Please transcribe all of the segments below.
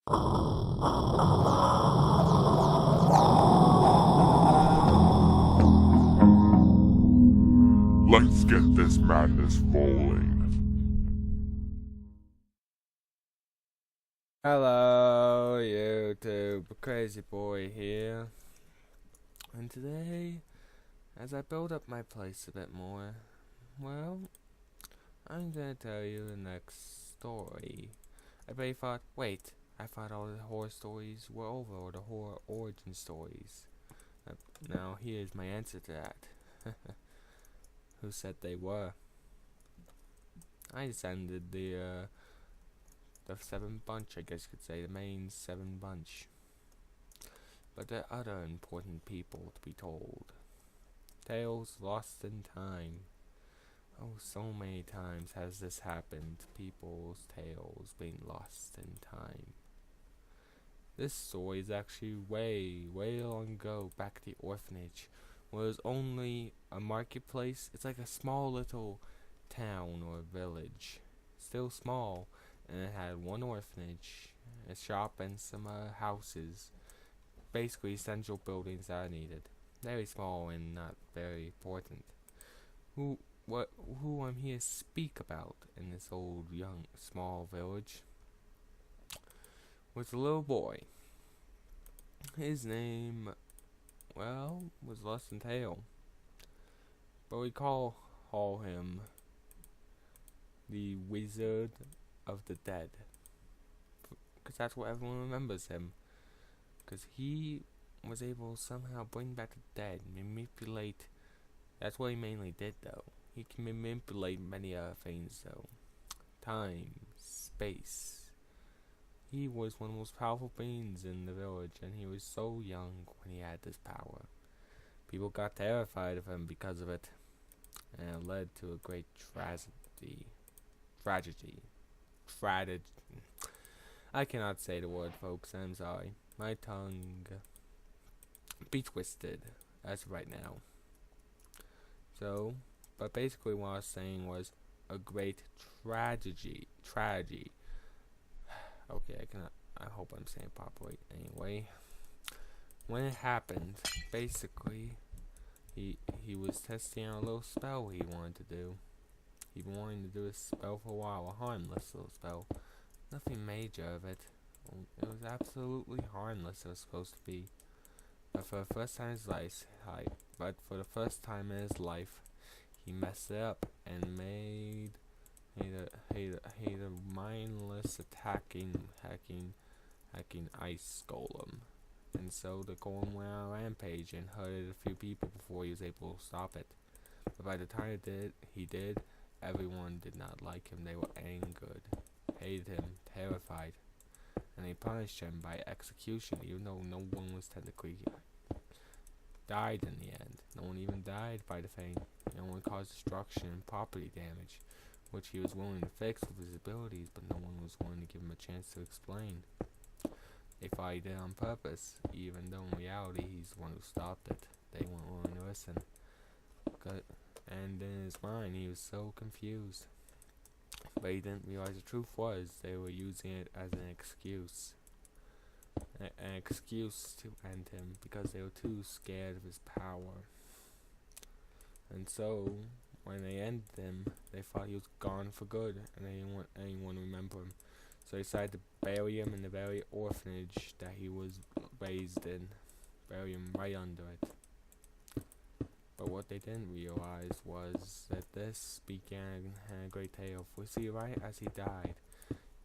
Let's get this madness rolling. Hello, YouTube. Crazy Boy here. And today, as I build up my place a bit more, well, I'm gonna tell you the next story. Everybody thought, wait, I thought all the horror stories were over, or the horror origin stories. Now, here's my answer to that. Who said they were? I descended the seven bunch, I guess you could say, the main seven bunch. But there are other important people to be told. Tales lost in time. Oh, so many times has this happened. People's tales being lost in time. This story is actually way long ago, back at the orphanage, where it was only a marketplace. It's like a small little town or village. Still small, and it had one orphanage, a shop, and some houses. Basically essential buildings that I needed. Very small and not very important. Who I'm here to speak about in this old, young, small village was a little boy. His name, well, was Less Than Tail. But we call him the Wizard of the Dead. Because that's what everyone remembers him. Because he was able to somehow bring back the dead, manipulate. That's what he mainly did, though. He can manipulate many other things, though. Time, space. He was one of the most powerful beings in the village, and he was so young when he had this power. People got terrified of him because of it, and it led to a great tragedy. I cannot say the word, folks. I'm sorry. My tongue be twisted as of right now. So, but basically what I was saying was a great tragedy. Okay, I hope I'm saying it properly. Anyway, when it happened, basically, he was testing out a little spell he wanted to do. He'd been wanting to do a spell for a while, a harmless little spell. Nothing major of it. It was absolutely harmless. It was supposed to be. But for the first time in his life, he messed it up and made a mindless hacking ice golem. And so the golem went on a rampage and hurted a few people before he was able to stop it. But by the time he did, everyone did not like him. They were angered, hated him, terrified. And they punished him by execution, even though no one was technically died in the end. No one even died by the thing. No one caused destruction and property damage, which he was willing to fix with his abilities, but no one was willing to give him a chance to explain. They thought he did it on purpose, even though in reality he's the one who stopped it. They weren't willing to listen. And in his mind, he was so confused. But he didn't realize the truth was they were using it as an excuse. An excuse to end him because they were too scared of his power. And so, when they ended him, they thought he was gone for good, and they didn't want anyone to remember him. So they decided to bury him in the very orphanage that he was raised in. Bury him right under it. But what they didn't realize was that this began a great tale. For see, right as he died,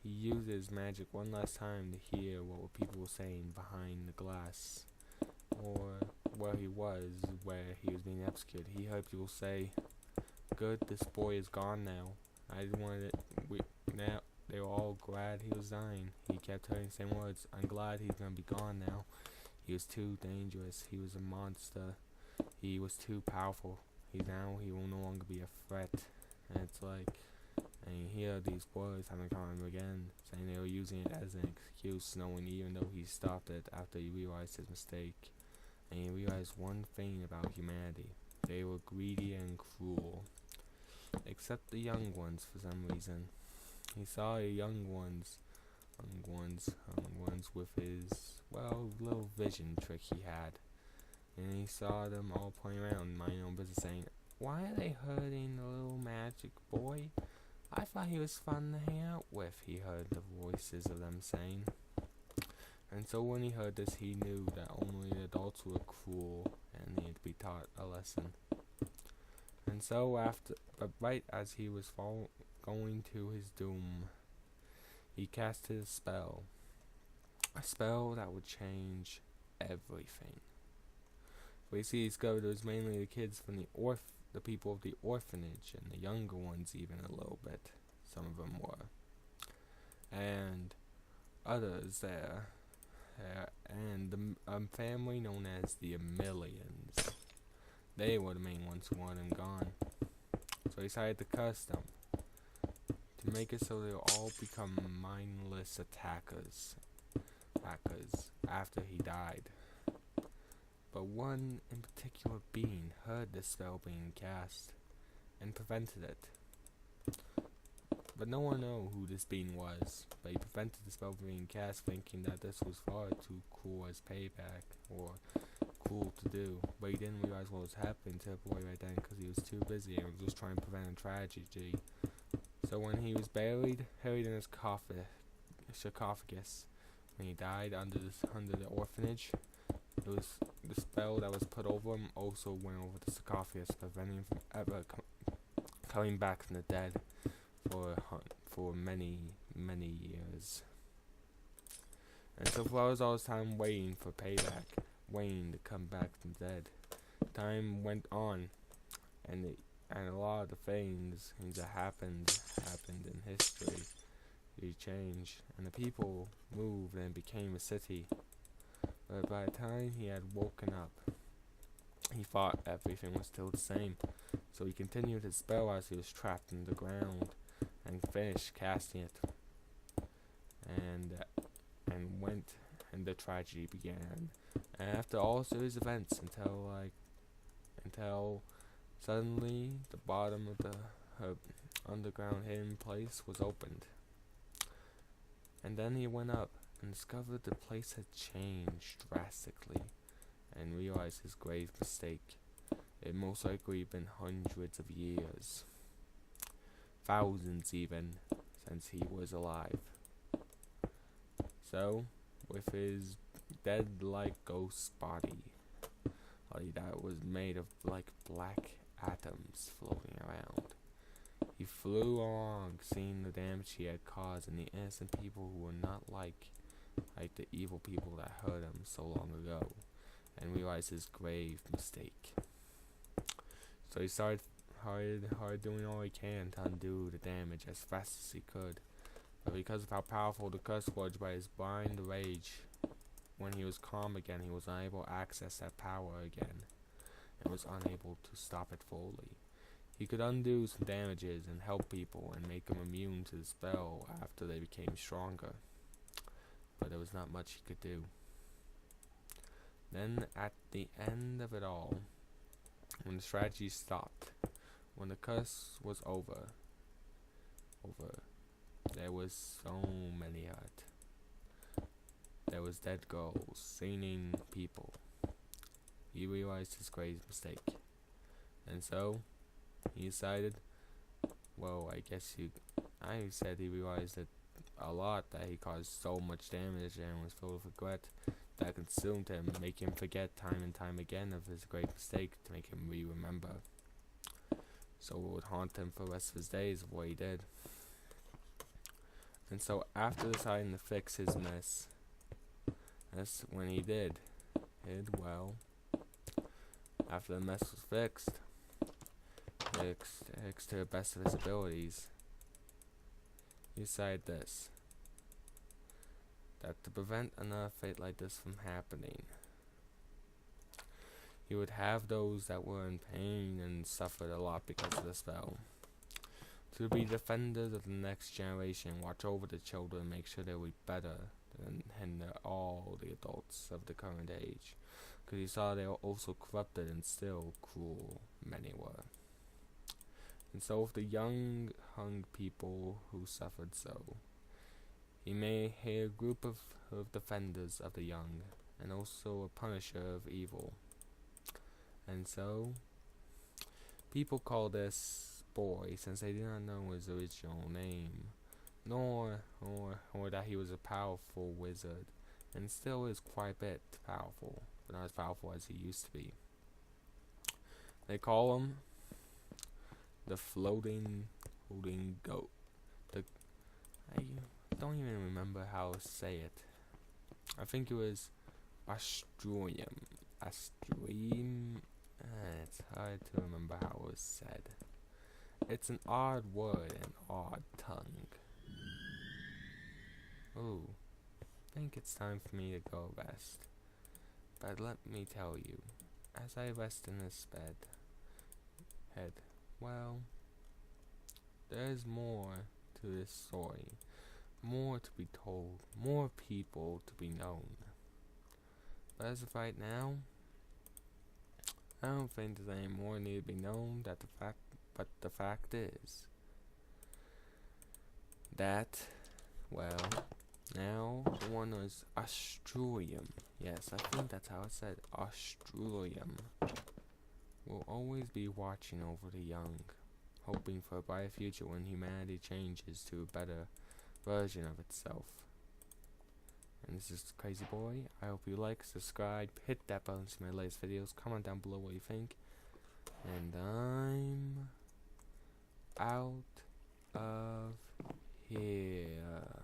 he used his magic one last time to hear what people were saying behind the glass, or where he was being executed. He heard people say, "Good, this boy is gone now." Now they were all glad he was dying. He kept hearing the same words. "I'm glad he's gonna be gone now. He was too dangerous. He was a monster. He was too powerful. He will no longer be a threat." And it's like, and you hear these words having come again, saying they were using it as an excuse, knowing even though he stopped it after he realized his mistake. And he realized one thing about humanity: they were greedy and cruel. Except the young ones, for some reason. He saw the young ones things with his, well, little vision trick he had. And he saw them all playing around, minding their own business, saying, "Why are they hurting the little magic boy? I thought he was fun to hang out with," he heard the voices of them saying. And so when he heard this, he knew that only the adults were cruel and needed to be taught a lesson. And so but right as he was going to his doom, he casted a spell that would change everything. We see he discovered it was mainly the kids from the people of the orphanage, and the younger ones even a little bit. Some of them were, and others there, and the family known as the Emilians. They were the main ones who wanted him gone. So he decided to curse them, to make it so they'll all become mindless attackers after he died. But one in particular being heard the spell being cast and prevented it. But no one knew who this being was, but he prevented the spell being cast, thinking that this was far too cruel as payback, or cool to do. But he didn't realize what was happening to the boy right then, because he was too busy and was just trying to prevent a tragedy. So when he was buried in his sarcophagus, when he died under the orphanage, it was the spell that was put over him also went over the sarcophagus, preventing him from ever coming back from the dead for many years. And so for all this time waiting for payback, waiting to come back from the dead, time went on, and a lot of the things that happened in history, they changed, and the people moved and became a city. But by the time he had woken up, he thought everything was still the same. So he continued his spell as he was trapped in the ground, and finished casting it. And the tragedy began. And after all series of events, until suddenly the bottom of her underground hidden place was opened. And then he went up and discovered the place had changed drastically, and realized his grave mistake. It most likely been hundreds of years, thousands even, since he was alive. So, with his dead-like ghost body that was made of like black atoms floating around, he flew along, seeing the damage he had caused and the innocent people who were not like the evil people that hurt him so long ago, and realized his grave mistake. So he started hard doing all he can to undo the damage as fast as he could. But because of how powerful the curse was, by his blind rage, when he was calm again, he was unable to access that power again, and was unable to stop it fully. He could undo some damages and help people and make them immune to the spell after they became stronger, but there was not much he could do. Then at the end of it all, when the strategy stopped, when the curse was over, there was so many hurt. There was dead girls, singing people. He realized his grave mistake, and so he decided, well, I said he realized it a lot, that he caused so much damage and was filled with regret that consumed him, make him forget time and time again of his great mistake, to make him remember. So it would haunt him for the rest of his days of what he did. And so after deciding to fix his mess, that's when he did well. After the mess was fixed to the best of his abilities, he decided this: that to prevent another fate like this from happening, he would have those that were in pain and suffered a lot because of the spell to be defenders of the next generation, watch over the children, make sure they would be better than all the adults of the current age, because he saw they were also corrupted and still cruel, many were. And so with the young people who suffered so, he made a group of of defenders of the young, and also a punisher of evil. And so, people call this boy, since they did not know his original name, nor or that he was a powerful wizard, and still is quite a bit powerful, but not as powerful as he used to be. They call him the floating goat. I don't even remember how to say it. I think it was Astruium. It's hard to remember how it was said. It's an odd word and odd tongue. Ooh, I think it's time for me to go rest. But let me tell you, as I rest in this head, well, there's more to this story. More to be told, more people to be known. But as of right now, I don't think there's any more need to be known. But the fact is that, well, now the one is Astruium. Yes, I think that's how it said. Astruium will always be watching over the young, hoping for a brighter future when humanity changes to a better version of itself. And this is Crazy Boy. I hope you like, subscribe, hit that button to see my latest videos, comment down below what you think. And I'm out of here.